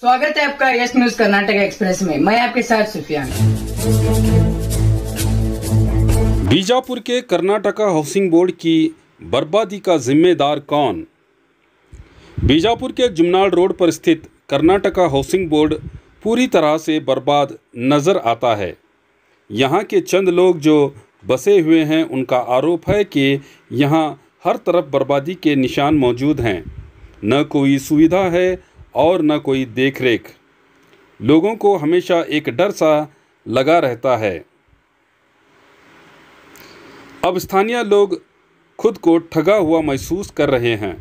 स्वागत है आपका यस न्यूज कर्नाटक एक्सप्रेस में। मैं आपके साथ सुफियान। बीजापुर के कर्नाटका हाउसिंग बोर्ड की बर्बादी का जिम्मेदार कौन? बीजापुर के जुमनाल रोड पर स्थित कर्नाटका हाउसिंग बोर्ड पूरी तरह से बर्बाद नज़र आता है। यहाँ के चंद लोग जो बसे हुए हैं, उनका आरोप है कि यहाँ हर तरफ बर्बादी के निशान मौजूद हैं। न कोई सुविधा है और न कोई देखरेख। लोगों को हमेशा एक डर सा लगा रहता है। अब स्थानीय लोग खुद को ठगा हुआ महसूस कर रहे हैं।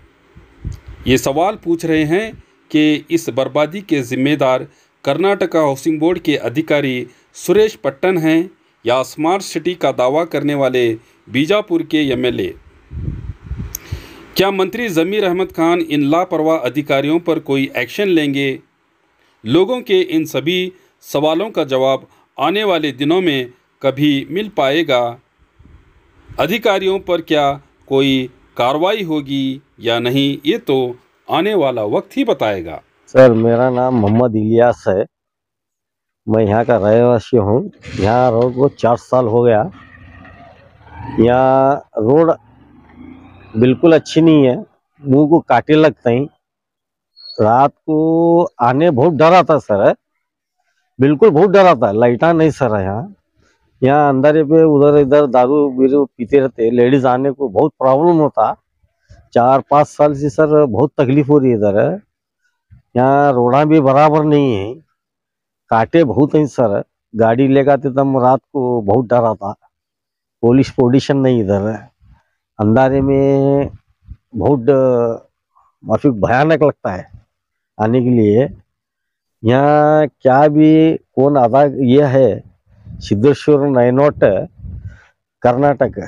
ये सवाल पूछ रहे हैं कि इस बर्बादी के जिम्मेदार कर्नाटका हाउसिंग बोर्ड के अधिकारी सुरेश पट्टन हैं या स्मार्ट सिटी का दावा करने वाले बीजापुर के एमएलए। क्या मंत्री ज़मीर अहमद खान इन लापरवाह अधिकारियों पर कोई एक्शन लेंगे? लोगों के इन सभी सवालों का जवाब आने वाले दिनों में कभी मिल पाएगा। अधिकारियों पर क्या कोई कार्रवाई होगी या नहीं, ये तो आने वाला वक्त ही बताएगा। सर, मेरा नाम मोहम्मद इलियास है। मैं यहाँ का रहवासी हूँ। यहाँ रोड को 4 साल हो गया। यहाँ रोड बिल्कुल अच्छी नहीं है, मुंह को कांटे लगते हैं। रात को आने बहुत डर आता सर, बिल्कुल बहुत डर आता है। लाइटा नहीं सर यहाँ अंदर पे उधर इधर दारू बीरू पीते रहते। लेडीज आने को बहुत प्रॉब्लम होता। 4-5 साल से सर बहुत तकलीफ हो रही है इधर। यहाँ रोड़ा भी बराबर नहीं है, कांटे बहुत हैं सर। गाड़ी लेगा तब रात को बहुत डर आता। पुलिस पोजिशन नहीं इधर है। अंधारे में बहुत माफी भयानक लगता है आने के लिए। यहाँ क्या भी कौन आधा ये है सिद्धेश्वर नायनोट कर्नाटक,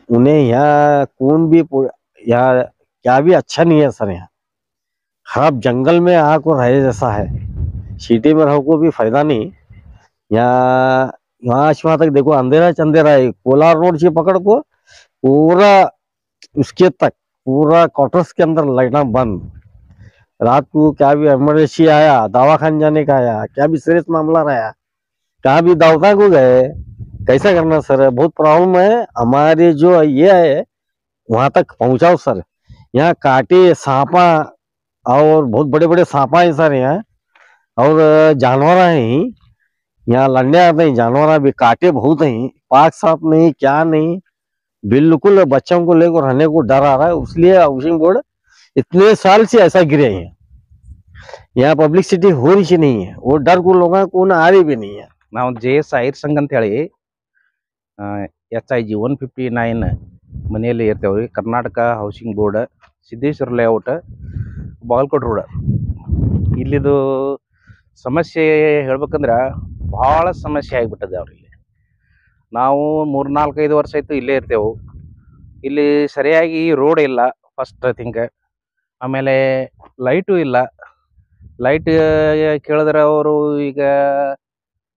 उन्हें यहाँ कौन भी यहाँ क्या भी अच्छा नहीं है सर। यहाँ खराब जंगल में आको रहे जैसा है। सिटी में रहो को भी फायदा नहीं। यहाँ वहाँ तक देखो अंधेरा चंदेरा है। कोलार रोड से पकड़ को पूरा उसके तक पूरा क्वार्टर्स के अंदर लाइटा बंद। रात को क्या भी इमरजेंसी आया, दवाखाना जाने का आया, क्या भी सीरियस मामला रहा, कहाँ भी दवाखाना को गए, कैसा करना सर? बहुत प्रॉब्लम है। हमारे जो ये है वहां तक पहुंचाओ सर। यहाँ कांटे सांपा और बहुत बड़े बड़े सांपा है सर यहाँ, और जानवर हैं यहाँ लड़ने आते हैं। जानवर भी कांटे बहुत हैं, पाक साफ नहीं क्या नहीं। बिल्कुल बच्चों को लेकर रहने को डर आ रहा है। इसलिए हाउसिंग बोर्ड इतने साल से ऐसा गिरे हैं। यहाँ पब्लिसिटी हो रही नहीं है, वो डर को लोगों को आ रही भी नहीं है। ನಾವು JS ಐರ್ ಸಂಘ ಅಂತ ಹೇಳಿ HIG 159 ಮನೆಯಲ್ಲಿ ಇರ್ತೇವ್ರಿ। Karnataka housing board, Siddeshwara layout, Bagalkote road. ಇಲ್ಲಿದು ಸಮಸ್ಯೆ ಹೇಳ್ಬೇಕಂದ್ರೆ ಭಾಳ ಸಮಸ್ಯೆ ಆಗಿಬಿಟ್ಟದೆ ಅವ್ರಿಗೆ। ನಾವು 3-4-5 ವರ್ಷ ಆಯಿತು ಇಲ್ಲೇ ಇರ್ತೇವೆ। ಇಲ್ಲಿ ಸರಿಯಾಗಿ ರೋಡ್ ಇಲ್ಲ ಫಸ್ಟ್ ಥಿಂಗ್, ಆಮೇಲೆ ಲೈಟು ಇಲ್ಲ। ಲೈಟ್ ಕೇಳಿದ್ರೆ ಅವರು ಈಗ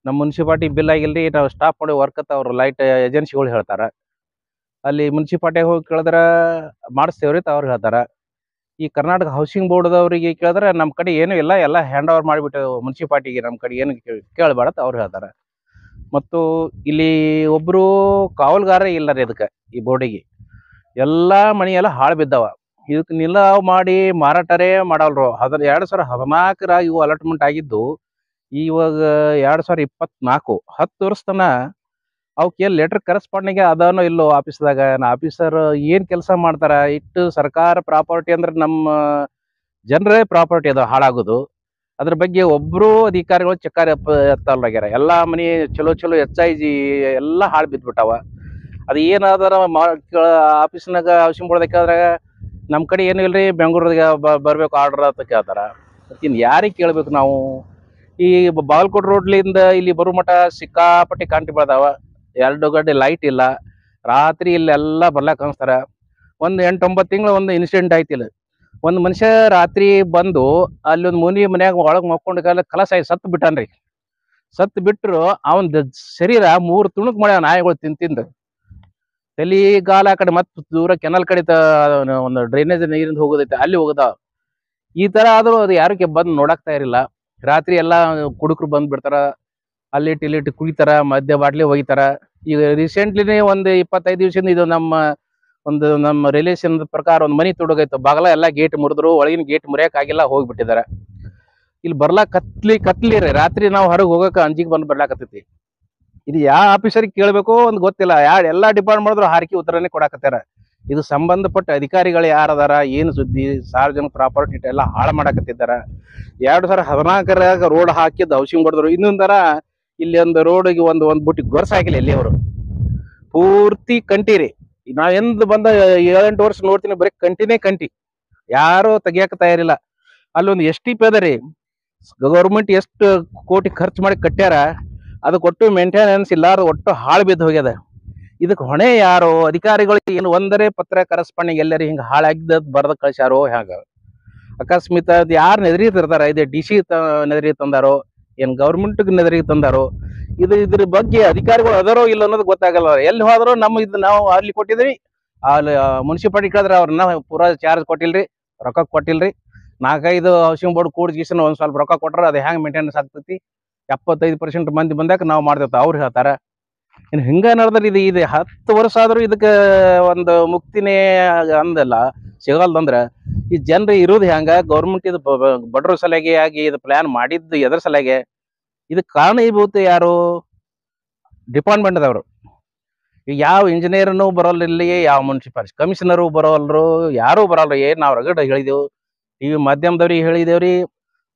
ನಮ್ಮ ಮುನ್ಸಿಪಾಲ್ಟಿ ಬಿಲ್ ಆಗಿಲ್ರಿ, ನಾವು ಸ್ಟಾಪ್ ಮಾಡಿ ವರ್ಕ್ ಅಂತ ಅವ್ರು ಲೈಟ್ ಏಜೆನ್ಸಿಗಳು ಹೇಳ್ತಾರೆ। ಅಲ್ಲಿ ಮುನ್ಸಿಪಾಲ್ಟಿಗೆ ಹೋಗಿ ಕೇಳಿದ್ರೆ ಮಾಡಿಸ್ತೇವ್ರಿ ಅಂತ ಅವ್ರು ಹೇಳ್ತಾರೆ। ಈ ಕರ್ನಾಟಕ ಹೌಸಿಂಗ್ ಬೋರ್ಡ್ದವ್ರಿಗೆ ಕೇಳಿದ್ರೆ ನಮ್ಮ ಕಡೆ ಏನೂ ಇಲ್ಲ, ಎಲ್ಲ ಹ್ಯಾಂಡ್ ಓವರ್ ಮಾಡಿಬಿಟ್ಟು ಮುನ್ಸಿಪಾಲ್ಟಿಗೆ, ನಮ್ಮ ಕಡೆ ಏನು ಕೇಳಬೇಡ ಅಂತ ಅವ್ರು ಹೇಳ್ತಾರೆ। ಮತ್ತು ಇಲ್ಲಿ ಒಬ್ಬರು ಕಾವಲುಗಾರ ಇಲ್ಲ ರೀ ಇದಕ್ಕೆ, ಈ ಬೋರ್ಡಿಗೆ ಎಲ್ಲ ಮನೆಯೆಲ್ಲ ಹಾಳು ಬಿದ್ದಾವ। ಇದಕ್ಕೆ ನಿಲಾವ್ ಮಾಡಿ ಮಾರಾಟರೇ ಮಾಡಲ್ರು। 2014 ಇವು ಅಲಾಟ್ಮೆಂಟ್ ಆಗಿದ್ದು, ಇವಾಗ 2024 10 ವರ್ಷ ತನ ಅವಕ್ಕೆ ಲೆಟರ್ ಕರೆಸ್ಪಾಂಡಿಂಗ್ ಅದಾನೋ ಇಲ್ಲೋ ಆಫೀಸ್ದಾಗ, ಆಫೀಸರ್ ಏನು ಕೆಲಸ ಮಾಡ್ತಾರ? ಇಟ್ಟು ಸರ್ಕಾರ ಪ್ರಾಪರ್ಟಿ ಅಂದ್ರೆ ನಮ್ಮ ಜನರೇ ಪ್ರಾಪರ್ಟಿ ಅದ ಹಾಳಾಗೋದು, ಅದ್ರ ಬಗ್ಗೆ ಒಬ್ಬರು ಅಧಿಕಾರಿಗಳು ಚಕ್ಕಾರ ಎತ್ತಲ್ಲಾಗ್ಯಾರ। ಎಲ್ಲ ಮನೆ ಚಲೋ ಚಲೋ HIG ಎಲ್ಲ ಹಾಳು ಬಿದ್ದುಬಿಟ್ಟಾವ। ಅದು ಏನಾದಾರ ಆಫೀಸ್ನಾಗ ಹೌಸಿಂಗ್ ಬೋರ್ಡ್ ಕೇಳಿದ್ರಾಗ ನಮ್ಮ ಕಡೆ ಏನು ಇಲ್ರಿ, ಬೆಂಗಳೂರಿಗೆ ಬರಬೇಕು ಆರ್ಡರ್ ಅಂತ ಕೇಳ್ತಾರ। ಇನ್ನು ಯಾರಿಗೆ ಕೇಳಬೇಕು ನಾವು? ಈ ಬಾಗಲಕೋಟೆ ರೋಡ್ಲಿಂದ ಇಲ್ಲಿ ಬರೋ ಮಠ ಸಿಕ್ಕಾಪಟ್ಟೆ ಕಾಂಟಿ ಬೆಳೆದಾವ। 2 ಗಂಟೆ ಲೈಟ್ ಇಲ್ಲ, ರಾತ್ರಿ ಇಲ್ಲೆಲ್ಲ ಬರ್ಲಾಕ ಅನಿಸ್ತಾರ। ಒಂದು 8-9 ತಿಂಗಳು ಒಂದು ಇನ್ಸಿಡೆಂಟ್ ಆಯ್ತಿಲ್ಲ। ಒಂದು ಮನುಷ್ಯ ರಾತ್ರಿ ಬಂದು ಅಲ್ಲಿ ಒಂದು ಮನ್ಯಾಗ ಒಳಗೆ ಮಕ್ಕೊಂಡು ಕಲಸಾಗಿ ಸತ್ತು ಬಿಟ್ಟಾನ್ರಿ। ಸತ್ತು ಬಿಟ್ಟರು ಅವನ ಶರೀರ 3 ತುಣುಕ್ ಮಾಡ್ಯಾವ ನಾಯಿಗಳು ತಿಂದು। ತಲೆ ಗಾಲ ಆ ಕಡೆ ಮತ್ತೆ ದೂರ ಕೆನಲ್ ಕಡೆ ಒಂದು ಡ್ರೈನೇಜ್ ನೀರಿಂದ ಹೋಗೋದೈತೆ, ಅಲ್ಲಿ ಹೋಗದ ಈ ತರ ಆದ್ರೂ ಅದು ಯಾರು ಬಂದು ನೋಡಕ್ ತಯಾರಿಲ್ಲ. ರಾತ್ರಿ ಎಲ್ಲಾ ಕುಡುಕರು ಬಂದ್ ಬಿಡ್ತಾರ, ಅಲ್ಲಿಟ್ಟು ಇಲ್ಲಿಟ್ಟು ಕುಡಿತಾರ, ಮದ್ಯ ಬಾಟ್ಲಿ ಒಗಿತಾರ. ಈಗ ರೀಸೆಂಟ್ಲಿನೇ ಒಂದು 25 ದಿವಸದಿಂದ ಇದು ನಮ್ಮ ರಿಲೇಷನ್ ಪ್ರಕಾರ ಒಂದು ಮನಿ ತುಡುಗೈತು, ಬಾಗಲ ಎಲ್ಲಾ ಗೇಟ್ ಮುರಿದ್ರು, ಒಳಗಿನ ಗೇಟ್ ಮುರಿಯಕ್ ಆಗಿಲ್ಲ, ಹೋಗ್ಬಿಟ್ಟಿದಾರ. ಇಲ್ಲಿ ಬರ್ಲಾಕ್ ಕತ್ಲಿ ರೀ, ರಾತ್ರಿ ನಾವು ಹೊರಗೆ ಹೋಗಕ ಅಂಜಿಗೆ ಬಂದ್ ಬರ್ಲಾಕತ್ತೈತಿ. ಇದು ಯಾವ ಆಫೀಸರಿಗೆ ಕೇಳ್ಬೇಕು ಒಂದು ಗೊತ್ತಿಲ್ಲ, ಎಲ್ಲಾ ಡಿಪಾರ್ಟ್ಮೆಂಟ್ ಮಾಡಿದ್ರು ಹಾರಿಕೆ ಉತ್ತರನೇ ಕೊಡಾಕತ್ತಾರ. ಇದು ಸಂಬಂಧಪಟ್ಟ ಅಧಿಕಾರಿಗಳು ಯಾರದಾರ, ಏನು ಸುದ್ದಿ, ಸಾರ್ವಜನಿಕ ಪ್ರಾಪರ್ಟಿ ಎಲ್ಲ ಹಾಳು ಮಾಡಾಕತ್ತಿದ್ದಾರ. 2014 ರೋಡ್ ಹಾಕಿದ್ದು ಹೌಸಿಂಗ್ ಹೊಡೆದ್ರು. ಇನ್ನೊಂದರ ಇಲ್ಲಿ ಒಂದು ರೋಡಿಗೆ ಒಂದು ಬುಟ್ಟಿ ಗೊರ್ಸ ಹಾಕಿಲ್ಲ ಇಲ್ಲಿ ಅವರು, ಪೂರ್ತಿ ಕಂಟಿ ರೀ. ನಾ ಎಂದ್ ಬಂದ 7-8 ವರ್ಷ ನೋಡ್ತೀನಿ, ಬರೀ ಕಂಟಿ, ಯಾರು ತೆಗಿಯಕ ತಯಾರಿಲ್ಲ. ಅಲ್ಲೊಂದು STP ಅದ ರೀ, ಗೌರ್ಮೆಂಟ್ ಎಷ್ಟು ಕೋಟಿ ಖರ್ಚು ಮಾಡಿ ಕಟ್ಟ್ಯಾರ, ಅದಕ್ಕೆ ಒಟ್ಟು ಮೇಂಟೆನೆನ್ಸ್ ಇಲ್ಲಾರ, ಒಟ್ಟು ಹಾಳು ಬಿದ್ದು ಹೋಗ್ಯದ. ಇದಕ್ಕೆ ಹೊಣೆ ಯಾರು? ಅಧಿಕಾರಿಗಳು ಏನು ಒಂದರೆ ಪತ್ರ ಕರೆಸ್ಪಾಂಡಿಂಗ್ ಎಲ್ಲರಿ ಹಿಂಗ ಹಾಳಾಗಿದ್ದ ಬರ್ದ ಕಳ್ಸ್ಯಾರೋ ಹ್ಯಾಂಗ? ಅಕಸ್ಮಾತ್ ಅದ್ ಯಾರು ನೆದರಿ ತರ್ತಾರ? ಇದು DC ನೆದರಿ ತಂದಾರೋ, ಏನ್ ಗೌರ್ಮೆಂಟ್ ನೆದರಿ ತಂದಾರೋ? ಇದ್ರ ಬಗ್ಗೆ ಅಧಿಕಾರಿಗಳು ಅದಾರೋ ಇಲ್ಲ ಅನ್ನೋದು ಗೊತ್ತಾಗಲ್ಲ. ಎಲ್ಲಿ ಹೋದ್ರೂ ನಾವು ಅಲ್ಲಿ ಕೊಟ್ಟಿದ್ರಿ, ಅಲ್ಲಿ ಮುನ್ಸಿಪಾಲಿಟಿ ಕೇಳಿದ್ರೆ ಅವ್ರನ್ನ ಪೂರಾ ಚಾರ್ಜ್ ಕೊಟ್ಟಿಲ್ರಿ, ರೊಕ್ಕ ಕೊಟ್ಟಿಲ್ರಿ. 4-5 ಹೌಸಿಂಗ್ ಬೋರ್ಡ್ ಕೂಡಿಸಿನ ಒಂದ್ ಸ್ವಲ್ಪ ರೊಕ್ಕ ಕೊಟ್ರ ಅದು ಹೆಂಗ್ ಮೇಂಟೆನೆನ್ಸ್ ಆಗ್ತೈತಿ? 75% ಮಂದಿ ಬಂದಾಗ ನಾವು ಮಾಡ್ತೇವ ಅವ್ರು ಹೇಳ್ತಾರ. ಇನ್ ಹಿಂಗ ನಡೆದ್ರೆ ಇದು 10 ವರ್ಷ ಆದ್ರೂ ಇದಕ್ಕೆ ಒಂದು ಮುಕ್ತಿನೇ ಅಂದಲ್ಲ, ಸಿಗಲ್ದಂದ್ರ ಈ ಜನರು ಇರೋದು ಹೆಂಗ? ಗೌರ್ಮೆಂಟ್ ಇದು ಬಡ್ರ ಸಲಹೆಗೆ ಆಗಿ ಇದು ಪ್ಲಾನ್ ಮಾಡಿದ್ದು ಎದ್ರ ಸಲಹೆಗೆ? ಇದಕ್ಕೆ ಕಾರಣೀಭೂತ ಯಾರು? ಡಿಪಾರ್ಟ್ಮೆಂಟ್ ದವರು. ಈಗ ಯಾವ ಇಂಜಿನಿಯರ್ನು ಬರೋಲ್ಲ ಇಲ್ಲಿ, ಯಾವ ಮುನ್ಸಿಪಾಲಿಟಿ ಕಮಿಷನರು ಬರೋಲ್ರು, ಯಾರು ಬರಲ್ರಿ. ನಾವು ರಗಡ ಹೇಳಿದೆವು, TV ಮಾಧ್ಯಮದವ್ರಿಗೆ ಹೇಳಿದೇವ್ರಿ,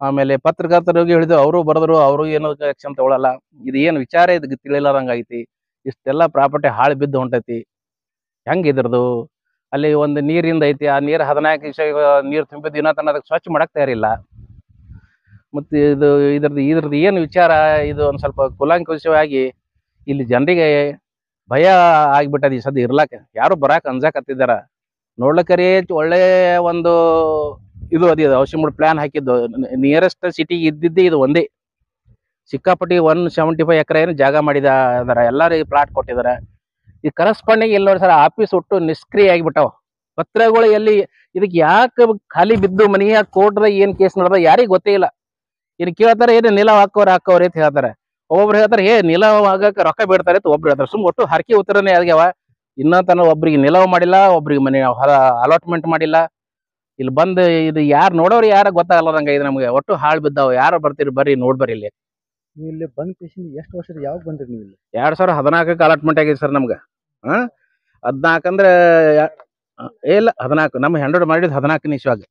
ಆಮೇಲೆ ಪತ್ರಕರ್ತರಿಗೆ ಹೇಳಿದೆವು, ಅವರು ಬರದ್ರು, ಅವರು ಏನು ಆಕ್ಷನ್ ತಗೊಳಲ್ಲ. ಇದು ಏನು ವಿಚಾರ ಇದಕ್ಕೆ ತಿಳಿಲಾರಂಗ ಐತಿ. ಇಷ್ಟೆಲ್ಲ ಪ್ರಾಪರ್ಟಿ ಹಾಳು ಬಿದ್ದು ಹೊಂಟೈತಿ. ಹೆಂಗ್ ಇದ್ರದು? ಅಲ್ಲಿ ಒಂದು ನೀರಿಂದ ಐತಿ, ಆ ನೀರು 14 ನಿಮಿಷ ನೀರು ತುಂಬಿದ ದಿನ ತನ ಅದಕ್ಕೆ ಸ್ವಚ್ಛ ಮಾಡಕ್ ತಯಾರಿಲ್ಲ. ಮತ್ತೆ ಇದ್ರದ್ದು ಏನು ವಿಚಾರ? ಇದು ಒಂದ್ ಸ್ವಲ್ಪ ಕೂಲಂಕುಷವಾಗಿ ಇಲ್ಲಿ ಜನರಿಗೆ ಭಯ ಆಗ್ಬಿಟ್ಟದ. ಈ ಸದ್ಯ ಇರ್ಲಾಕ ಯಾರು ಬರಾಕ್ ಅಂಜಾಕತ್ತಿದಾರ. ನೋಡ್ಲಕ್ಕರಿ ಒಳ್ಳೆ ಒಂದು ಇದು ಅದ ಹೌಸಿಂಗ್ ಬೋರ್ಡ್ ಪ್ಲಾನ್ ಹಾಕಿದ್ದು. ನಿಯರೆಸ್ಟ್ ಸಿಟಿಗೆ ಇದ್ದಿದ್ದೆ ಇದು ಒಂದೇ. ಸಿಕ್ಕಾಪಟ್ಟಿ 175 ಎಕರೆ ಏನು ಜಾಗ ಮಾಡಿದಾರ, ಎಲ್ಲಾರು ಪ್ಲಾಟ್ ಕೊಟ್ಟಿದಾರ. ಈ ಕರೆಸ್ಪಾಂಡಿಂಗ್ ಎಲ್ಲಿ ನೋಡಿ ಸರ್, ಆಫೀಸ್ ಒಟ್ಟು ನಿಷ್ಕ್ರಿಯ ಆಗಿಬಿಟ್ಟಾವ. ಪತ್ರಗಳು ಎಲ್ಲಿ? ಇದಕ್ಕೆ ಯಾಕೆ ಖಾಲಿ ಬಿದ್ದು ಮನಿ ಕೋರ್ಟ್ದಾಗ ಏನ್ ಕೇಸ್ ನಡೆದ ಯಾರಿಗ ಗೊತ್ತೇ ಇಲ್ಲ. ಇನ್ ಕೇಳ್ತಾರೆ, ಏನು ನಿಲವ ಹಾಕೋರಿ ಅಂತ ಹೇಳ್ತಾರೆ. ಒಬ್ಬೊಬ್ರು ಹೇಳ್ತಾರೆ, ನಿಲವ ಆಗಕ್ಕೆ ರೊಕ್ಕ ಬಿಡ್ತಾರೆ ಅಂತ ಒಬ್ರು ಹೇಳ್ತಾರೆ. ಸುಮ್ ಒಟ್ಟು ಹರಕೆ ಉತ್ತರನೇ ಆಗ್ಯಾವ. ಇನ್ನೂ ತನ ಒಬ್ರಿಗೆ ನಿಲವ ಮಾಡಿಲ್ಲ, ಒಬ್ರಿಗೆ ಮನೆ ಅಲಾಟ್ಮೆಂಟ್ ಮಾಡಿಲ್ಲ. ಇಲ್ಲಿ ಬಂದು ಇದು ಯಾರು ನೋಡೋರು ಯಾರ ಗೊತ್ತಾಗಲ್ಲದಂಗ ಇದು ನಮ್ಗೆ. ಒಟ್ಟು ಹಾಳು ಬಿದ್ದಾವ. ಯಾರು ಬರ್ತೀರಿ ಬರ್ರಿ ನೋಡ್ಬರ್ರಿ ಇಲ್ಲಿ. ನೀವು ಇಲ್ಲಿ ಬಂದ್ ಪೇಷಂಟ್ ಎಷ್ಟು ವರ್ಷದ ಯಾವಾಗ ಬಂದ್ರಿ ನೀವು ಇಲ್ಲಿ? 2014 ಅಲಾಟ್ಮೆಂಟ್ ಆಗಿದೆ ಸರ್ ನಮ್ಗೆ. 14 ಅಂದ್ರೆ ಇಲ್ಲ 14 ನಮ್ಮ ಹ್ಯಾಂಡ್ ಓವರ್ ಮಾಡಿದ್ 14 ಇಸ್ವಾಗ.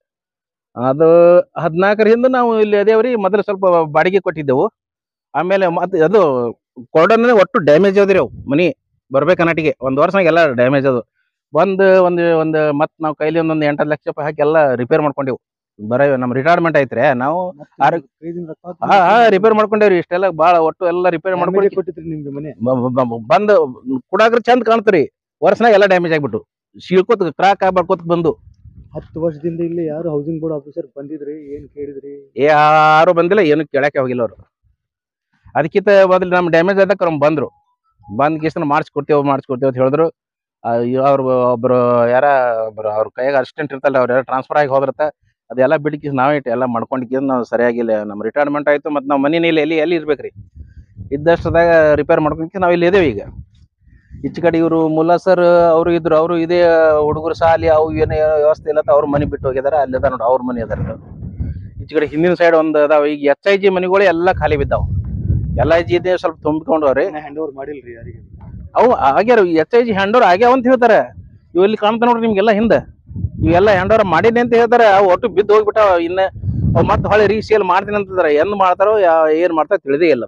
ಅದು 14 ಹಿಂದೆ ನಾವು ಇಲ್ಲಿ ಅದೇವ್ರಿ. ಮೊದಲು ಸ್ವಲ್ಪ ಬಾಡಿಗೆ ಕೊಟ್ಟಿದ್ದೆವು, ಆಮೇಲೆ ಮತ್ತೆ ಅದು ಕೊರ್ಡನ್ ಒಟ್ಟು ಡ್ಯಾಮೇಜ್ ಅದ್ರಿ. ಅವು ಮನಿ ಬರ್ಬೇಕನ್ನಟಿಗೆ 1 ವರ್ಷನಾಗ ಎಲ್ಲ ಡ್ಯಾಮೇಜ್ ಅದು. ಒಂದು ಮತ್ತೆ ನಾವು ಕೈಲಿ ಒಂದೊಂದು 8 ಲಕ್ಷ ರೂಪಾಯಿ ಹಾಕಿ ಎಲ್ಲ ರಿಪೇರ್ ಮಾಡ್ಕೊಂಡೆವು. ಬರೀ ನಮ್ಮ ರಿಟೈರ್ಮೆಂಟ್ ಐತ್ರಿ, ನಾವು ರಿಪೇರ್ ಮಾಡ್ಕೊಂಡೇವ್ರಿ. ಇಷ್ಟೆಲ್ಲ ಬಾಳ ಒಟ್ಟು ಎಲ್ಲ ರಿಪೇರ್ ಮಾಡ್ಕೊಂಡು ಕೊಟ್ಟಿದ್ರಿ ನಿಮ್ಗೆ ಮನೆ? ಬಂದು ಕುಡಾಕ್ರ ಚಂದ ಕಾಣ್ತ್ರಿ. ವರ್ಷನಾಗ ಎಲ್ಲ ಡ್ಯಾಮೇಜ್ ಆಗ್ಬಿಟ್ಟು ಶೀಳ್ಕೋತ ಕ್ರಾಕ್ ಆಗ್ಬಾರ್ಕೋತ ಬಂದು. 10 ವರ್ಷದಿಂದ ಇಲ್ಲಿ ಯಾರು ಹೌಸಿಂಗ್ ಬೋರ್ಡ್ ಆಫೀಸರ್ ಬಂದಿದ್ರಿ? ಏನ್ ಕೇಳಿದ್ರಿ? ಯಾರು ಬಂದಿಲ್ಲ, ಏನು ಕೇಳಕ್ಕೆ ಹೋಗಿಲ್ಲ ಅವ್ರು. ಅದಕ್ಕಿಂತ ಮೊದಲು ನಮ್ಮ ಡ್ಯಾಮೇಜ್ ಆದಾಗ ಅವ್ರು ಬಂದ್ರು. ಬಂದ್ ಕೇಸನ್ನ ಮಾಡಿಸ್ಕೊಡ್ತೇವೆ ಅಂತ ಹೇಳಿದ್ರು. ಅವ್ರು ಒಬ್ರು ಅವ್ರ ಕೈಯಾಗ ಅಸಿಸ್ಟೆಂಟ್ ಇರ್ತಲ್ಲ, ಅವ್ರು ಯಾರು ಟ್ರಾನ್ಸ್ಫರ್ ಆಗಿ ಹೋದ್ರತ್ತ. ಅದೆಲ್ಲ ಬಿಡಿಕಿ ನಾವೇ ಎಲ್ಲ ಮಾಡ್ಕೊಂಡಿದ್ದ ನಾವು ಸರಿಯಾಗಿಲ್ಲ. ನಮ್ಮ ರಿಟೈರ್ಮೆಂಟ್ ಆಯ್ತು, ಮತ್ತು ನಾವು ಮನೇಲಿ ಎಲ್ಲಿ ಇರ್ಬೇಕ್ರಿ? ಇದ್ದಷ್ಟದಾಗ ರಿಪೇರ್ ಮಾಡ್ಕೊಂಡ್ಕಿ ನಾವು ಇಲ್ಲಿ ಇದೇವೆ. ಈಗ ಈಚೆ ಕಡೆ ಇವರು ಮುಲ್ಲಾ ಸರ್ ಅವರು ಇದ್ರು. ಅವರು ಇದೇ ಹುಡುಗರು ಸಾಲಿ ಅವು ಏನೇ ವ್ಯವಸ್ಥೆ ಇಲ್ಲ, ಅವ್ರ ಮನೆ ಬಿಟ್ಟು ಹೋಗಿದಾರ. ಅಲ್ಲಿ ಅದ ನೋಡಿ ಅವ್ರ ಮನೆ ಅದಾರ. ಈಚೆ ಕಡೆ ಹಿಂದಿನ ಸೈಡ್ ಒಂದು ಅದಾವ. ಈಗ HIG ಮನೆಗಳು ಎಲ್ಲ ಖಾಲಿ ಬಿದ್ದಾವ. LIG ಇದೆ ಸ್ವಲ್ಪ ತುಂಬಿಕೊಂಡವ್ರಿ. ಹ್ಯಾಂಡ್ ಓವರ್ ಮಾಡಿಲ್ರಿ ಯಾರಿಗೆ? ಅವು ಆಗ್ಯಾರ. HIG ಹ್ಯಾಂಡ್ ಓವರ್ ಆಗ್ಯಾವ ಅಂತ ಹೇಳ್ತಾರೆ. ಇವು ಇಲ್ಲಿ ಕಾಣ್ತಾ ನೋಡ್ರಿ ನಿಮ್ಗೆಲ್ಲ ಹಿಂದೆ ಇವೆಲ್ಲ ಹ್ಯಾಂಡ್ ಓವರ್ ಮಾಡೀನಿ ಅಂತ ಹೇಳ್ತಾರೆ. ಅವು ಒಟ್ಟು ಬಿದ್ದು ಹೋಗ್ಬಿಟ್ಟಾವ. ಇನ್ನ ಅವ್ ಮತ್ತೆ ಹೊಳೆ ರೀಸೇಲ್ ಮಾಡ್ತೀನಿ ಅಂತಂದ್ರೆ ಎಂದ್ ಮಾಡ್ತಾರೋ ಏನ್ ಮಾಡ್ತಾರೋ ತಿಳಿದೇ ಇಲ್ಲ.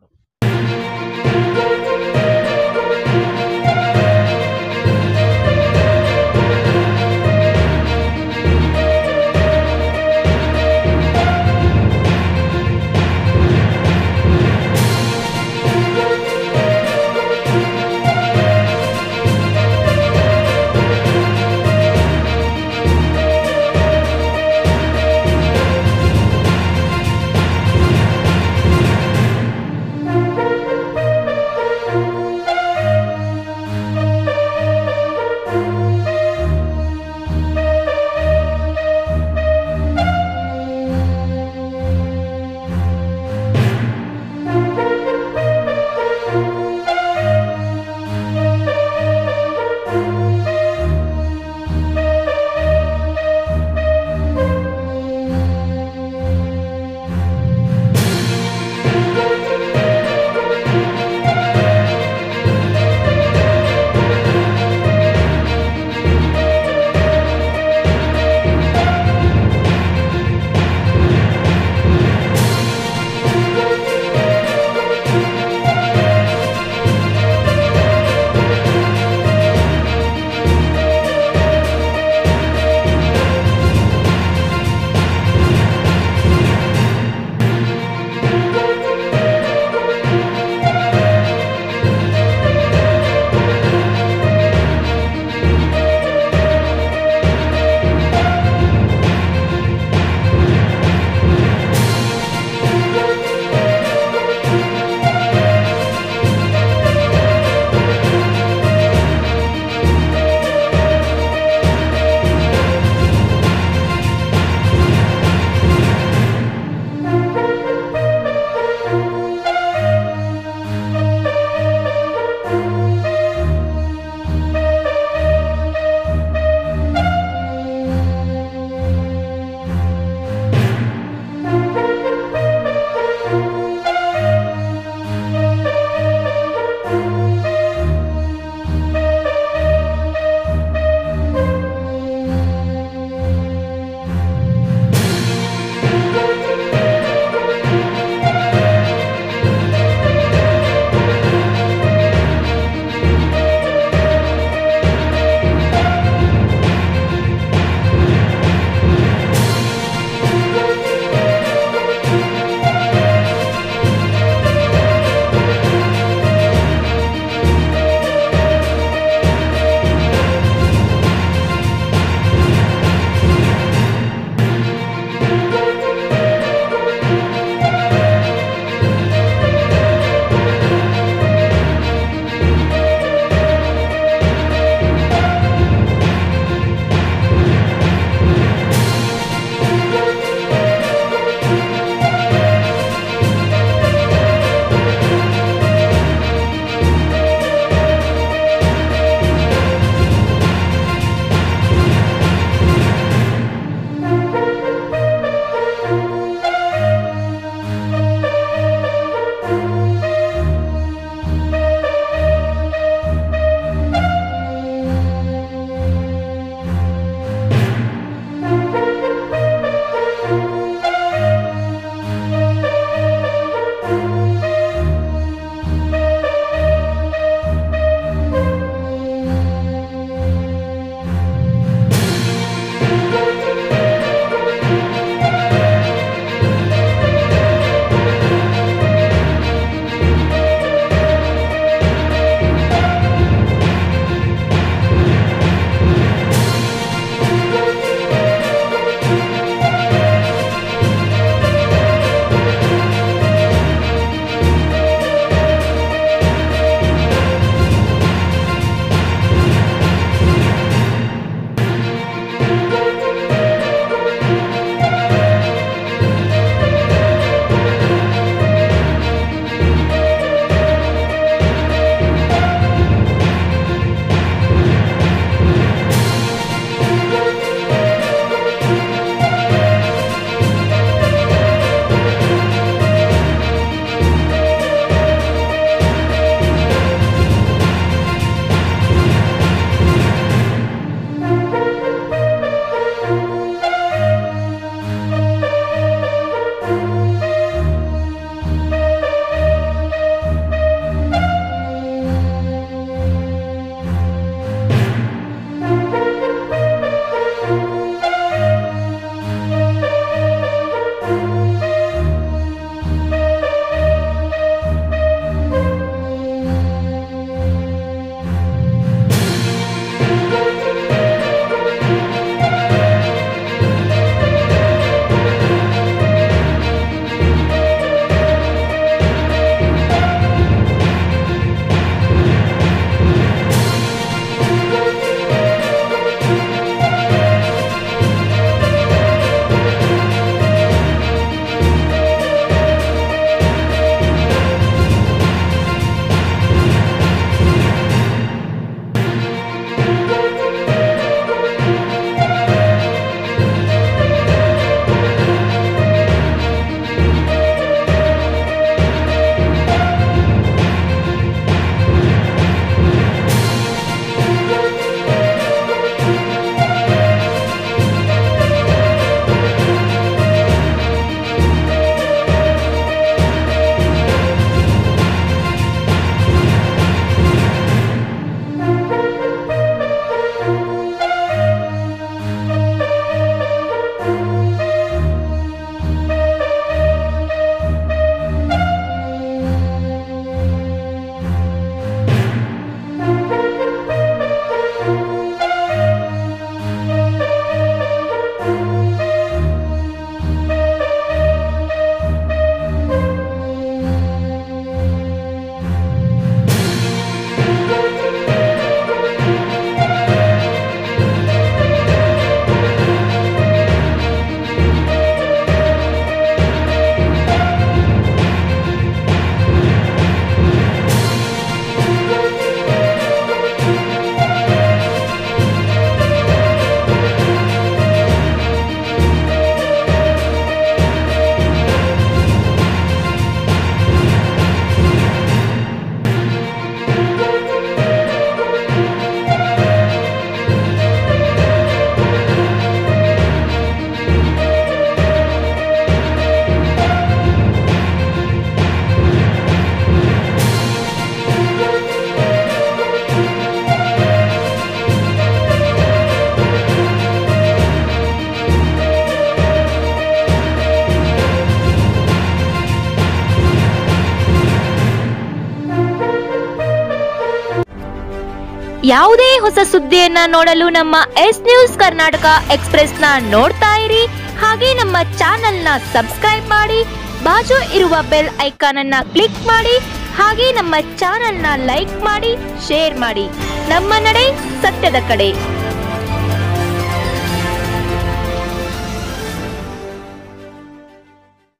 ಯಾವುದೇ ಹೊಸ ಸುದ್ದಿಯನ್ನ ನೋಡಲು ನಮ್ಮ ಎಸ್ ನ್ಯೂಸ್ ಕರ್ನಾಟಕ ಎಕ್ಸ್ಪ್ರೆಸ್ ನ ನೋಡ್ತಾ ಇರಿ. ಹಾಗೆ ನಮ್ಮ ಚಾನೆಲ್ ನ ಸಬ್ಸ್ಕ್ರೈಬ್ ಮಾಡಿ, ಬಾಜು ಇರುವ ಬೆಲ್ ಐಕಾನ್ ಅನ್ನ ಕ್ಲಿಕ್ ಮಾಡಿ. ಹಾಗೆ ನಮ್ಮ ಚಾನೆಲ್ ನ ಲೈಕ್ ಮಾಡಿ, ಶೇರ್ ಮಾಡಿ. ನಮ್ಮ ನಡೆ ಸತ್ಯದ ಕಡೆ.